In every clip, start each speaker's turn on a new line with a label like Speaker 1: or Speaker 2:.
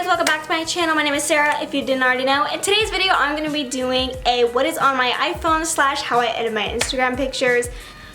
Speaker 1: welcome back to my channel. My name is Sarah, if you didn't already know. In today's video, I'm going to be doing a what is on my iPhone / how I edit my Instagram pictures.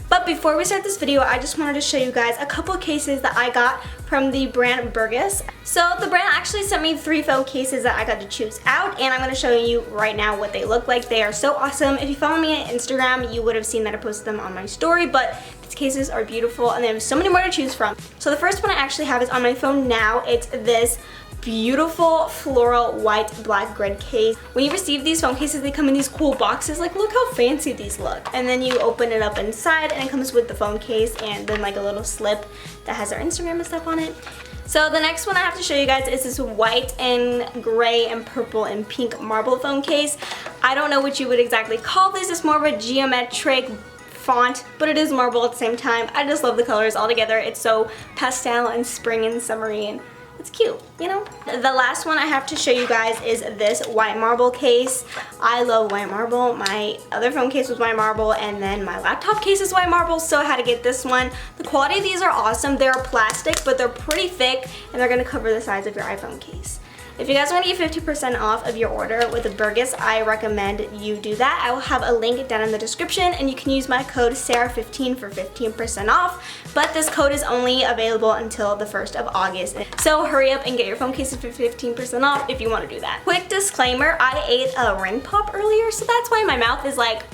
Speaker 1: But before we start this video, I just wanted to show you guys a couple cases that I got from the brand Burgess. So the brand actually sent me 3 phone cases that I got to choose out, and I'm going to show you right now what they look like. They are so awesome. If you follow me on Instagram, you would have seen that I posted them on my story, but these cases are beautiful and they have so many more to choose from. So the first one I actually have is on my phone now. It's this beautiful floral white black grid case. When you receive these phone cases, they come in these cool boxes. Like, look how fancy these look. And then you open it up inside and it comes with the phone case and then like a little slip that has our Instagram and stuff on it. So the next one I have to show you guys is this white and gray and purple and pink marble phone case. I don't know what you would exactly call this. It's more of a geometric font, but it is marble at the same time. I just love the colors all together. It's so pastel and spring and summery, and it's cute, you know? The last one I have to show you guys is this white marble case. I love white marble. My other phone case was white marble, and then my laptop case is white marble, so I had to get this one. The quality of these are awesome. They're plastic, but they're pretty thick, and they're gonna cover the size of your iPhone case. If you guys want to get 50% off of your order with the Burgess, I recommend you do that. I will have a link down in the description, and you can use my code SARAH15 for 15% off. But this code is only available until the 1st of August. So hurry up and get your phone cases for 15% off if you want to do that. Quick disclaimer, I ate a ring pop earlier, so that's why my mouth is like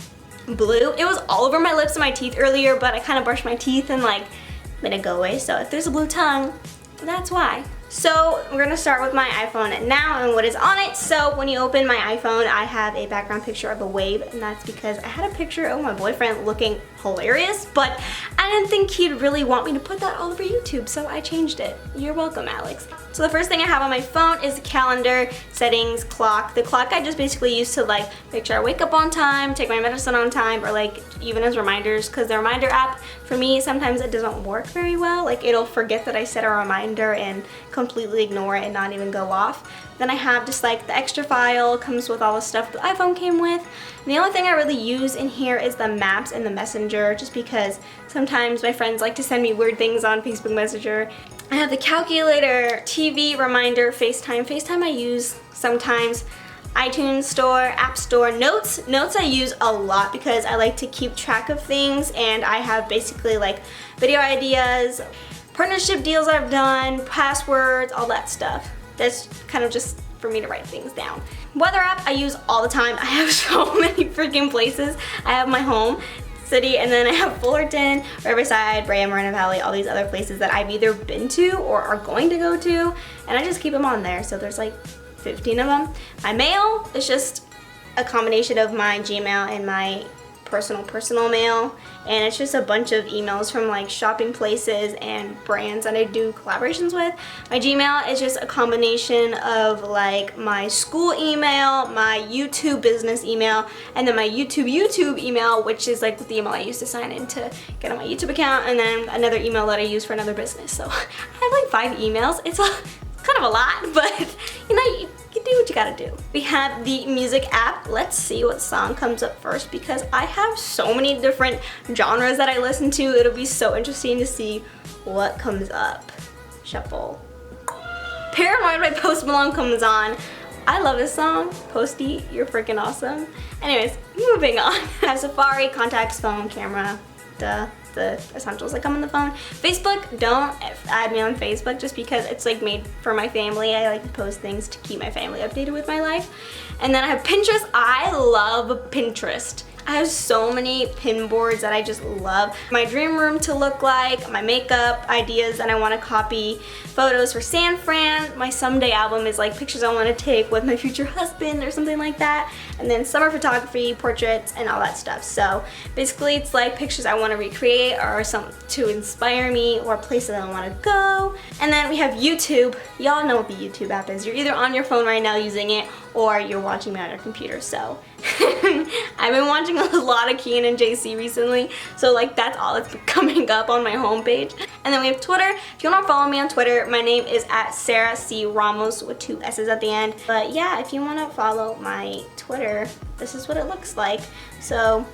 Speaker 1: blue. It was all over my lips and my teeth earlier, but I kind of brushed my teeth and like made it go away. So if there's a blue tongue, that's why. So we're gonna start with my iPhone now and what is on it. So when you open my iPhone, I have a background picture of a wave, and that's because I had a picture of my boyfriend looking hilarious, but I didn't think he'd really want me to put that all over YouTube, so I changed it. You're welcome, Alex. So the first thing I have on my phone is the calendar, settings, clock. The clock I just basically use to like make sure I wake up on time, take my medicine on time, or like even as reminders, because the reminder app for me sometimes it doesn't work very well. Like it'll forget that I set a reminder and completely ignore it and not even go off. Then I have just like the extra file, comes with all the stuff the iPhone came with. And the only thing I really use in here is the maps and the messenger, just because sometimes my friends like to send me weird things on Facebook Messenger. I have the calculator, TV, reminder, FaceTime. FaceTime I use sometimes. iTunes store, App Store, Notes. Notes I use a lot because I like to keep track of things, and I have basically like video ideas, partnership deals I've done, passwords, all that stuff. That's kind of just for me to write things down. Weather app I use all the time. I have so many freaking places. I have my home city, and then I have Fullerton, Riverside, Brea, Moreno Valley, all these other places that I've either been to or are going to go to, and I just keep them on there. So there's like 15 of them. My mail is just a combination of my Gmail and my personal mail, and it's just a bunch of emails from like shopping places and brands that I do collaborations with. My Gmail is just a combination of like my school email, my YouTube business email, and then my YouTube email, which is like the email I used to sign in to get on my YouTube account, and then another email that I use for another business. So I have like 5 emails. It's kind of a lot, but you know, you do what you gotta do. We have the music app. Let's see what song comes up first, because I have so many different genres that I listen to. It'll be so interesting to see what comes up. Shuffle. Paranoid by Post Malone comes on. I love this song. Posty, you're freaking awesome. Anyways, moving on. I have Safari, contacts, phone, camera, the essentials that come on the phone. Facebook, don't add me on Facebook just because it's like made for my family. I like to post things to keep my family updated with my life. And then I have Pinterest. I love Pinterest. I have so many pin boards that I just love. My dream room to look like, my makeup ideas that I want to copy, photos for San Fran. My someday album is like pictures I want to take with my future husband or something like that. And then summer photography, portraits, and all that stuff. So basically it's like pictures I want to recreate or something to inspire me, or places I want to go. And then we have YouTube. Y'all know what the YouTube app is. You're either on your phone right now using it, or you're watching me on your computer. So I've been watching a lot of Canon JC recently, so like that's all that's been coming up on my homepage. And then we have Twitter. If you want to follow me on Twitter, my name is at Sarah C. Ramos with 2 S's at the end. But yeah, if you want to follow my Twitter, this is what it looks like. So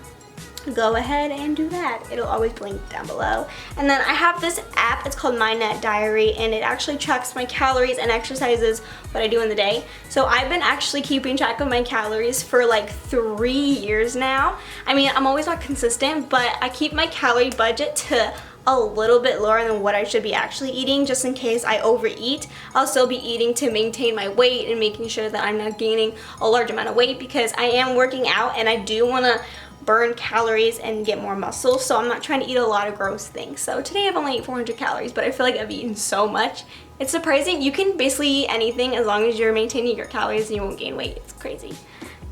Speaker 1: go ahead and do that. It'll always blink down below. And then I have this app, it's called My Net Diary, and it actually tracks my calories and exercises, what I do in the day. So I've been actually keeping track of my calories for like 3 years now. I mean, I'm always not consistent, but I keep my calorie budget to a little bit lower than what I should be actually eating, just in case I overeat. I'll still be eating to maintain my weight and making sure that I'm not gaining a large amount of weight, because I am working out and I do want to burn calories and get more muscle, so I'm not trying to eat a lot of gross things. So today I've only ate 400 calories, but I feel like I've eaten so much. It's surprising. You can basically eat anything as long as you're maintaining your calories and you won't gain weight. It's crazy.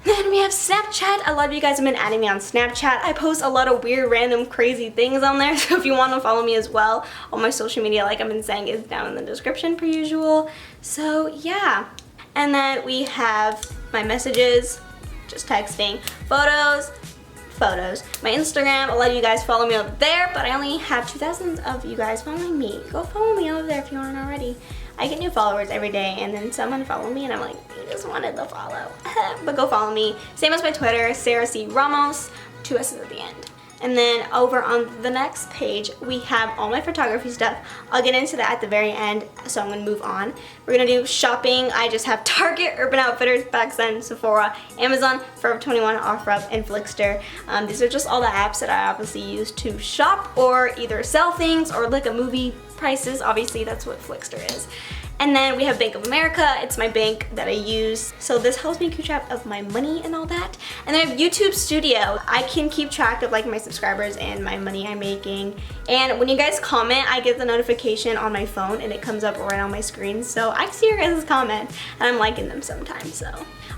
Speaker 1: Then we have Snapchat. A lot of you guys have been adding me on Snapchat. I post a lot of weird, random, crazy things on there, so if you want to follow me as well, all my social media, like I've been saying, is down in the description per usual. So yeah. And then we have my messages, just texting, photos, my Instagram. A lot of you guys follow me over there, but I only have 2,000 of you guys following me. Go follow me over there if you aren't already. I get new followers every day, and then someone follow me and I'm like, you just wanted to follow. But go follow me. Same as my Twitter, Sarah C. Ramos, 2 S's at the end. And then over on the next page, we have all my photography stuff. I'll get into that at the very end, so I'm gonna move on. We're gonna do shopping. I just have Target, Urban Outfitters, PacSun, Sephora, Amazon, Forever 21, OfferUp, and Flixster. These are just all the apps that I obviously use to shop or either sell things or look at movie prices. Obviously, that's what Flixster is. And then we have Bank of America. It's my bank that I use. So this helps me keep track of my money and all that. And then I have YouTube Studio. I can keep track of like my subscribers and my money I'm making. And when you guys comment, I get the notification on my phone and it comes up right on my screen. So I see your guys' comments and I'm liking them sometimes. So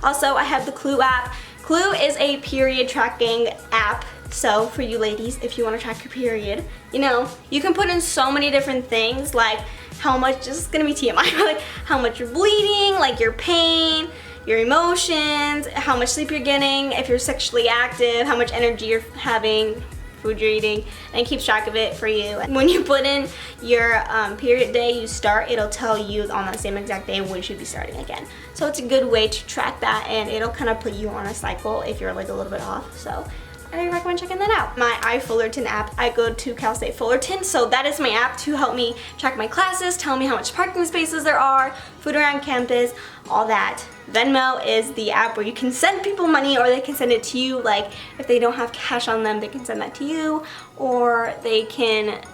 Speaker 1: also I have the Clue app. Clue is a period tracking app. So for you ladies, if you want to track your period, you know, you can put in so many different things, like how much, this is gonna be TMI, like how much you're bleeding, like your pain, your emotions, how much sleep you're getting, if you're sexually active, how much energy you're having, food you're eating, and it keeps track of it for you. When you put in your period day you start, it'll tell you on that same exact day when you should be starting again. So it's a good way to track that, and it'll kind of put you on a cycle if you're like a little bit off. So I recommend checking that out. My iFullerton app, I go to Cal State Fullerton, so that is my app to help me track my classes, tell me how much parking spaces there are, food around campus, all that. Venmo is the app where you can send people money, or they can send it to you. Like if they don't have cash on them, they can send that to you, or they can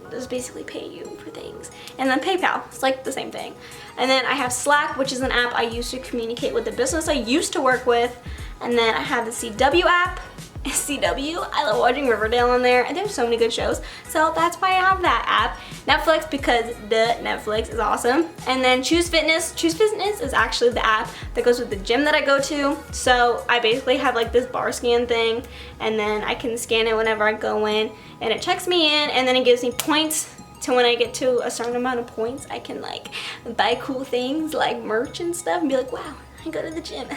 Speaker 1: just basically pay you for things. And then PayPal, it's like the same thing. And then I have Slack, which is an app I use to communicate with the business I used to work with. And then I have the CW app. CW, I love watching Riverdale on there, and there's so many good shows, so that's why I have that app. Netflix, because Netflix is awesome. And then Choose Fitness. Choose Fitness is actually the app that goes with the gym that I go to. So I basically have like this bar scan thing, and then I can scan it whenever I go in, and it checks me in, and then it gives me points. So when I get to a certain amount of points, I can like buy cool things like merch and stuff and be like, wow, I go to the gym.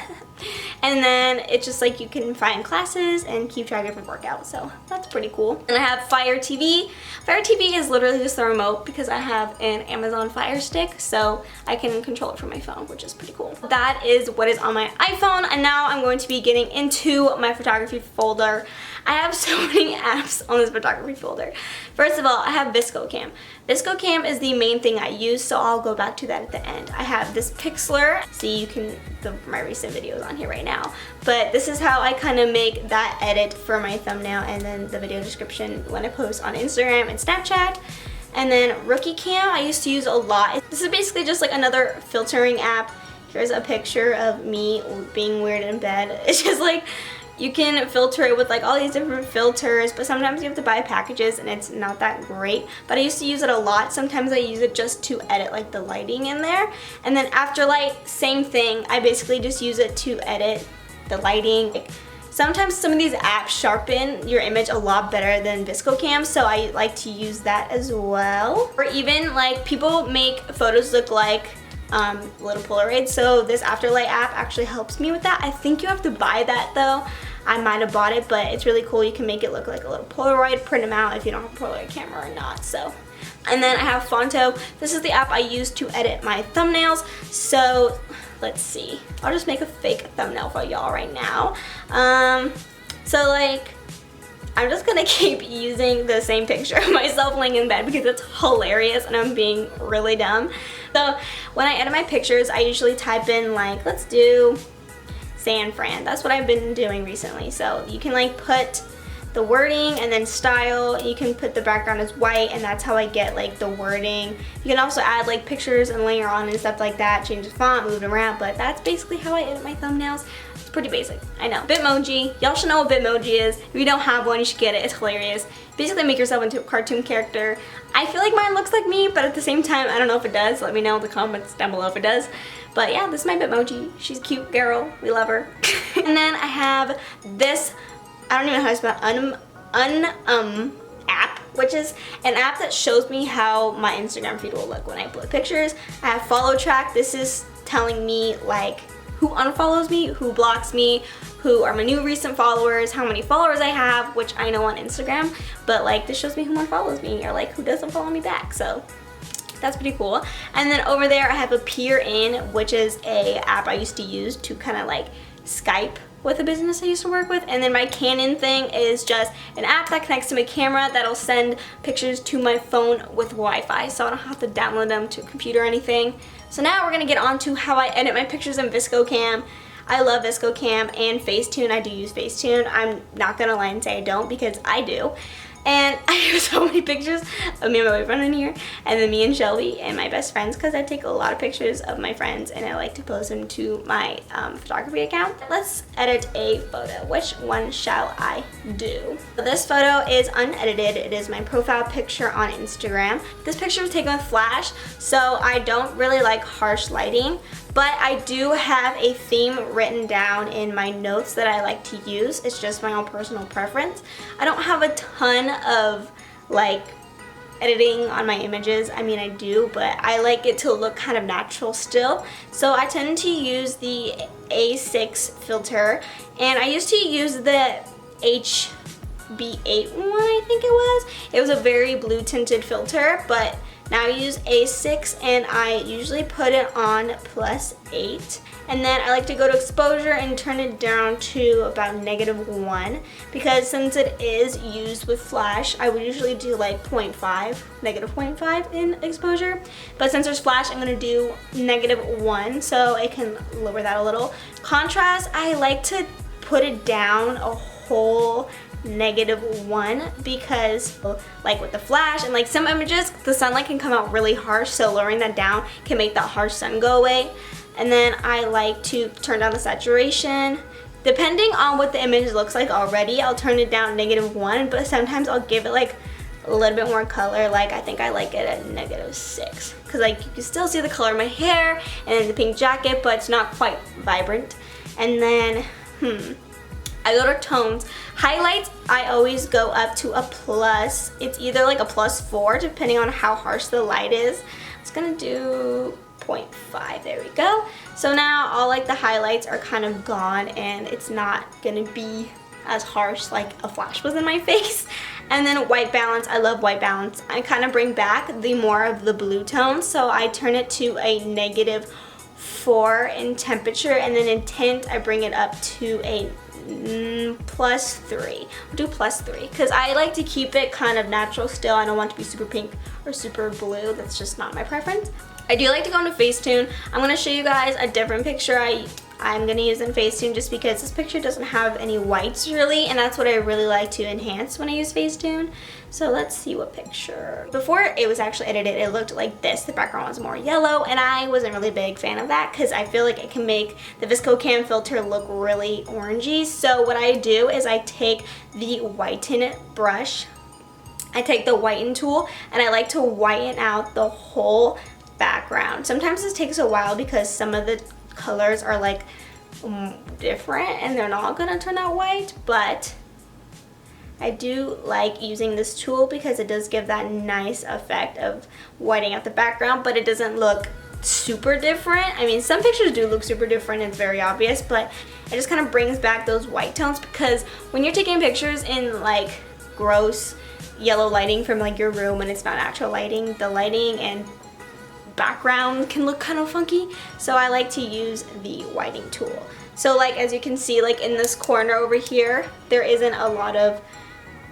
Speaker 1: And then it's just like you can find classes and keep track of your workouts, so that's pretty cool. And I have Fire TV. Fire TV is literally just the remote because I have an Amazon Fire Stick, so I can control it from my phone, which is pretty cool. That is what is on my iPhone, and now I'm going to be getting into my photography folder. I have so many apps on this photography folder. First of all, I have ViscoCam. ViscoCam is the main thing I use, so I'll go back to that at the end. I have this Pixlr. See, you can, my recent videos on here right now. But this is how I kind of make that edit for my thumbnail, and then the video description when I post on Instagram and Snapchat. And then Rookie Cam, I used to use a lot. This is basically just like another filtering app. Here's a picture of me being weird in bed. It's just like, you can filter it with like all these different filters, but sometimes you have to buy packages and it's not that great. But I used to use it a lot. Sometimes I use it just to edit like the lighting in there. And then Afterlight, same thing. I basically just use it to edit the lighting. Sometimes some of these apps sharpen your image a lot better than ViscoCam, so I like to use that as well. Or even like people make photos look like little Polaroids, so this Afterlight app actually helps me with that. I think you have to buy that though. I might have bought it, but it's really cool. You can make it look like a little Polaroid, print them out if you don't have a Polaroid camera or not. So, and then I have Fonto. This is the app I use to edit my thumbnails. So let's see. I'll just make a fake thumbnail for y'all right now. So like, I'm just gonna keep using the same picture of myself laying in bed because it's hilarious and I'm being really dumb. So when I edit my pictures, I usually type in like, let's do San Fran. That's what I've been doing recently. So you can like put the wording and then style. You can put the background as white, and that's how I get like the wording. You can also add like pictures and layer on and stuff like that, change the font, move it around, but that's basically how I edit my thumbnails. It's pretty basic, I know. Bitmoji, y'all should know what Bitmoji is. If you don't have one, you should get it, it's hilarious. Basically make yourself into a cartoon character. I feel like mine looks like me, but at the same time, I don't know if it does. Let me know in the comments down below if it does. But yeah, this is my Bitmoji. She's a cute girl, we love her. And then I have this, I don't even know how to spell app, which is an app that shows me how my Instagram feed will look when I upload pictures. I have follow track. This is telling me like who unfollows me, who blocks me, who are my new recent followers, how many followers I have, which I know on Instagram, but like this shows me who unfollows me or like who doesn't follow me back. So that's pretty cool. And then over there I have a Peer In, which is a app I used to use to kind of like Skype with a business I used to work with. And then my Canon thing is just an app that connects to my camera that'll send pictures to my phone with Wi-Fi, so I don't have to download them to a computer or anything. So now we're gonna get on to how I edit my pictures in ViscoCam. I love ViscoCam and Facetune. I do use Facetune. I'm not gonna lie and say I don't, because I do. And I have so many pictures of me and my boyfriend in here, and then me and Shelby and my best friends, because I take a lot of pictures of my friends and I like to post them to my photography account. Let's edit a photo. Which one shall I do? So this photo is unedited. It is my profile picture on Instagram. This picture was taken with flash, so I don't really like harsh lighting, but I do have a theme written down in my notes that I like to use. It's just my own personal preference. I don't have a ton of like editing on my images. I mean, I do, but I like it to look kind of natural still. So I tend to use the A6 filter, and I used to use the HB8 one, I think it was. It was a very blue tinted filter, but now I use A6 and I usually put it on +8. And then I like to go to exposure and turn it down to about -1, because since it is used with flash, I would usually do like -0.5 in exposure. But since there's flash, I'm gonna do -1, so it can lower that a little. Contrast, I like to put it down a whole -1, because like with the flash and like some images, the sunlight can come out really harsh, so lowering that down can make that harsh sun go away. And then I like to turn down the saturation. Depending on what the image looks like already, I'll turn it down -1, but sometimes I'll give it like a little bit more color. Like I think I like it at -6, because like you can still see the color of my hair and the pink jacket, but it's not quite vibrant. And then I go to tones. Highlights, I always go up to a plus. It's either like a +4, depending on how harsh the light is. I'm just gonna do 0.5, there we go. So now all like the highlights are kind of gone, and it's not gonna be as harsh like a flash was in my face. And then white balance, I love white balance. I kind of bring back the more of the blue tones, so I turn it to a -4 in temperature, and then in tint I bring it up to a +3. I'll do +3 because I like to keep it kind of natural still. I don't want it to be super pink or super blue. That's just not my preference. I do like to go into Facetune. I'm going to show you guys a different picture I'm going to use in Facetune, just because this picture doesn't have any whites really, and that's what I really like to enhance when I use Facetune. So let's see what picture. Before it was actually edited, it looked like this. The background was more yellow, and I wasn't really a big fan of that because I feel like it can make the ViscoCam filter look really orangey. So what I do is I take the whiten brush, I take the whiten tool, and I like to whiten out the whole background. Sometimes this takes a while because some of the colors are like different and they're not gonna turn out white, but I do like using this tool because it does give that nice effect of whitening out the background, but it doesn't look super different. I mean, some pictures do look super different, it's very obvious, but it just kind of brings back those white tones, because when you're taking pictures in like gross yellow lighting from like your room when it's not natural lighting, the lighting and background can look kind of funky. So I like to use the whitening tool. So like as you can see, like in this corner over here, there isn't a lot of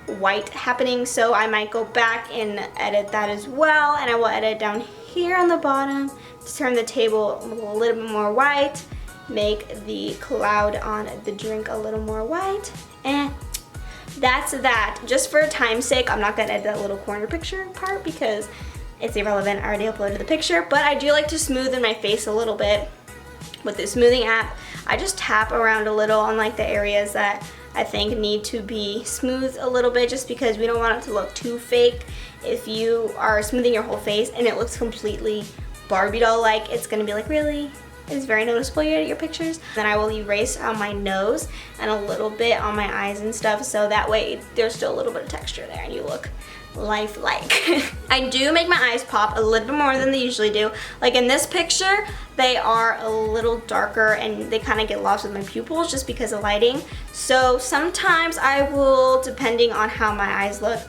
Speaker 1: white happening, so I might go back and edit that as well, and I will edit down here on the bottom to turn the table a little bit more white, make the cloud on the drink a little more white, and that's that. Just for time's sake, I'm not gonna edit that little corner picture part because it's irrelevant. I already uploaded the picture, but I do like to smoothen my face a little bit with the smoothing app. I just tap around a little on like the areas that I think need to be smoothed a little bit, just because we don't want it to look too fake. If you are smoothing your whole face and it looks completely Barbie doll like, it's gonna be like, really? It's very noticeable you edit your pictures. Then I will erase on my nose and a little bit on my eyes and stuff, so that way there's still a little bit of texture there and you look lifelike. I do make my eyes pop a little bit more than they usually do. Like in this picture, they are a little darker and they kind of get lost with my pupils just because of lighting. So sometimes I will, depending on how my eyes look,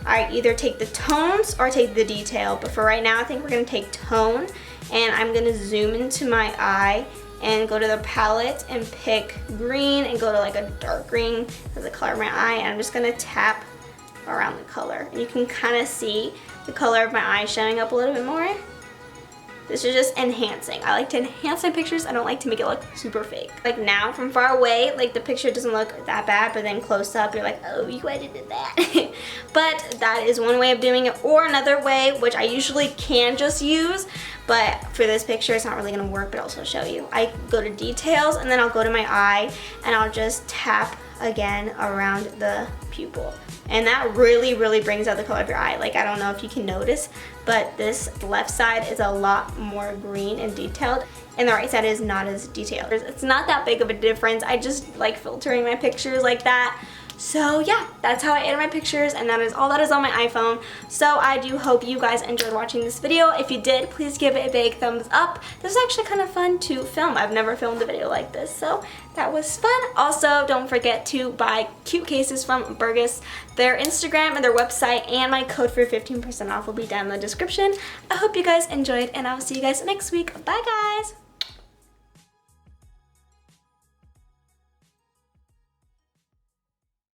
Speaker 1: I either take the tones or take the detail. But for right now, I think we're gonna take tone, and I'm gonna zoom into my eye and go to the palette and pick green and go to like a dark green as the color of my eye, and I'm just gonna tap around the color. And you can kind of see the color of my eye showing up a little bit more. This is just enhancing. I like to enhance my pictures. I don't like to make it look super fake. Like now, from far away, like the picture doesn't look that bad, but then close up, you're like, oh, you edited that. But that is one way of doing it. Or another way, which I usually can just use, but for this picture, it's not really gonna work, but I'll also show you. I go to details, and then I'll go to my eye, and I'll just tap again around the pupil. And that really, really brings out the color of your eye. Like, I don't know if you can notice, but this left side is a lot more green and detailed, and the right side is not as detailed. It's not that big of a difference. I just like filtering my pictures like that. So yeah, that's how I edit my pictures, and that is all that is on my iPhone. So I do hope you guys enjoyed watching this video. If you did, please give it a big thumbs up. This is actually kind of fun to film. I've never filmed a video like this, so that was fun. Also, don't forget to buy cute cases from Burgess. Their Instagram and their website and my code for 15% off will be down in the description. I hope you guys enjoyed, and I will see you guys next week. Bye guys!